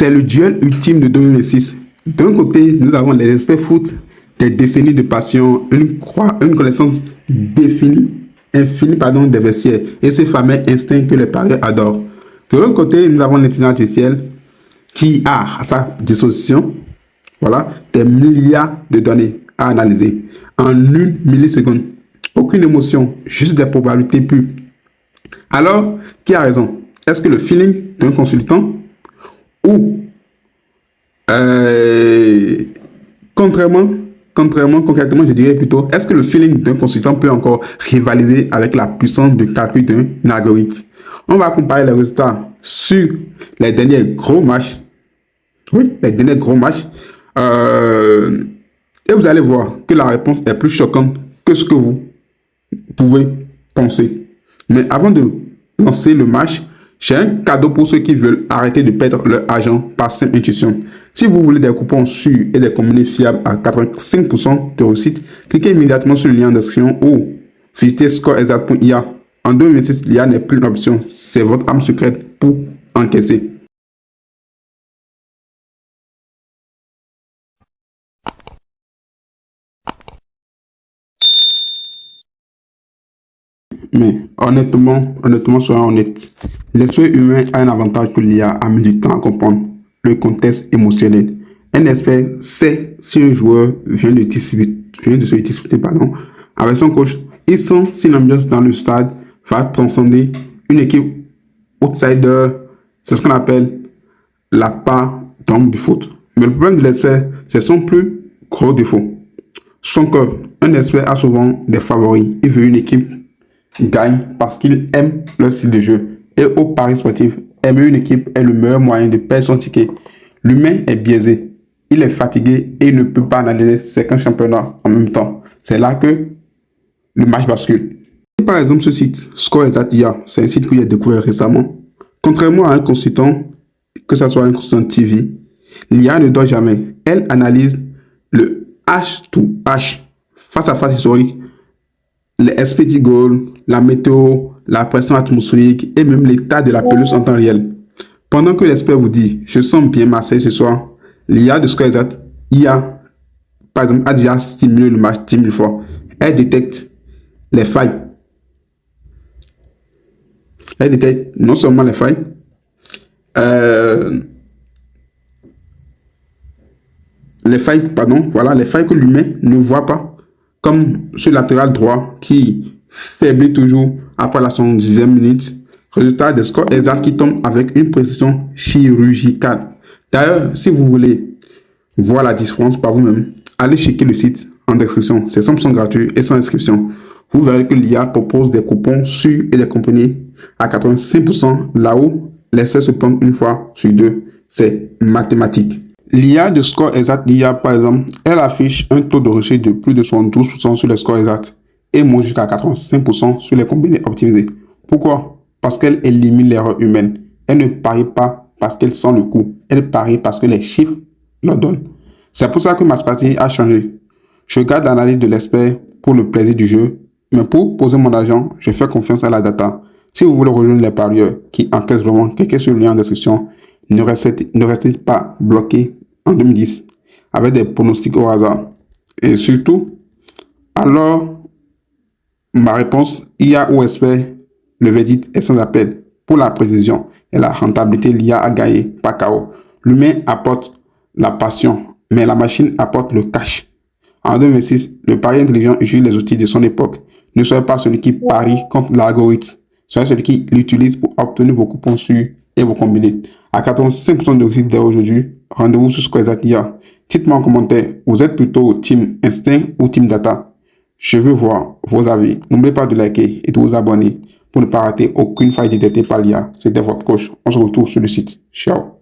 C'est le duel ultime de 2006. D'un côté, nous avons les experts foot, des décennies de passion, une connaissance infinie des vestiaires et ce fameux instinct que les parieurs adorent. De l'autre côté, nous avons l'intelligence artificielle qui a à sa disposition des milliards de données à analyser en 1 milliseconde. Aucune émotion, juste des probabilités pures. Alors, qui a raison? Est-ce que le feeling d'un consultant ou concrètement, je dirais plutôt, est-ce que le feeling d'un consultant peut encore rivaliser avec la puissance de calcul d'un algorithme? On va comparer les résultats sur les derniers gros matchs. Oui, les derniers gros matchs. Et vous allez voir que la réponse est plus choquante que ce que vous pouvez penser. Mais avant de lancer le match, j'ai un cadeau pour ceux qui veulent arrêter de perdre leur argent par simple intuition. Si vous voulez des coupons sûrs et des combinés fiables à 85% de réussite, cliquez immédiatement sur le lien en description ou visitez scoreexact.ia. En 2026, l'IA n'est plus une option, c'est votre arme secrète pour encaisser. Mais honnêtement, soyons honnêtes. L'esprit humain a un avantage que l'IA a mis du temps à comprendre, le contexte émotionnel. Un expert sait si un joueur vient de se disputer avec son coach et sent si l'ambiance dans le stade va transcender une équipe outsider. C'est ce qu'on appelle la part d'ombre du foot. Mais le problème de l'expert, c'est son plus gros défaut. Son cœur. Un expert a souvent des favoris. Il veut une équipe gagne parce qu'il aime leur style de jeu. Et au pari sportif, aimer une équipe est le meilleur moyen de perdre son ticket. L'humain est biaisé. Il est fatigué et il ne peut pas analyser certains championnats en même temps. C'est là que le match bascule. Par exemple, ce site, scoreexact.ia, c'est un site que j'ai découvert récemment. Contrairement à un consultant, que ce soit un consultant TV, l'IA ne dort jamais. Elle analyse le H2H, face à face historique, les expected goals, la météo, la pression atmosphérique et même l'état de la pelouse en temps réel. Pendant que l'expert vous dit « Je sens bien Marseille ce soir », l'IA de scoreexact.ia, par exemple, a déjà stimulé le match 10 000 fois. Elle détecte les failles. Elle détecte non seulement les failles, les failles que l'humain ne voit pas, comme ce latéral droit qui faiblit toujours après la 70e minute. Résultat des scores exacts qui tombent avec une précision chirurgicale. D'ailleurs, si vous voulez voir la différence par vous-même, allez checker le site en description. C'est 100% gratuit et sans inscription. Vous verrez que l'IA propose des coupons sûrs et des compagnies à 85%, là où l'essai se plante une fois sur deux. C'est mathématique. L'IA de scoreexact.ia, par exemple, elle affiche un taux de réussite de plus de 72% sur les scores exacts et monte jusqu'à 85% sur les combinés optimisés. Pourquoi? Parce qu'elle élimine l'erreur humaine. Elle ne parie pas parce qu'elle sent le coup. Elle parie parce que les chiffres leur donnent. C'est pour ça que ma stratégie a changé. Je garde l'analyse de l'expert pour le plaisir du jeu, mais pour poser mon argent, je fais confiance à la data. Si vous voulez rejoindre les parieurs qui encaissent vraiment, cliquez sur le lien en description. Ne restez pas bloqué en 2010 avec des pronostics au hasard. Et surtout, alors, ma réponse, IA ou expert, le verdict est sans appel. Pour la précision et la rentabilité, l'IA a gagné, pas KO. L'humain apporte la passion, mais la machine apporte le cash. En 2006, le pari intelligent utilise les outils de son époque. Ne soyez pas celui qui parie contre l'algorithme. Soyez celui qui l'utilise pour obtenir vos coupons sûrs et vos combinés. À 85% de réussite dès aujourd'hui, rendez-vous sur scoreexact.ia. Dites-moi en commentaire, vous êtes plutôt team instinct ou team data? Je veux voir vos avis. N'oubliez pas de liker et de vous abonner pour ne pas rater aucune faille détectée par l'IA. C'était votre coach. On se retrouve sur le site. Ciao.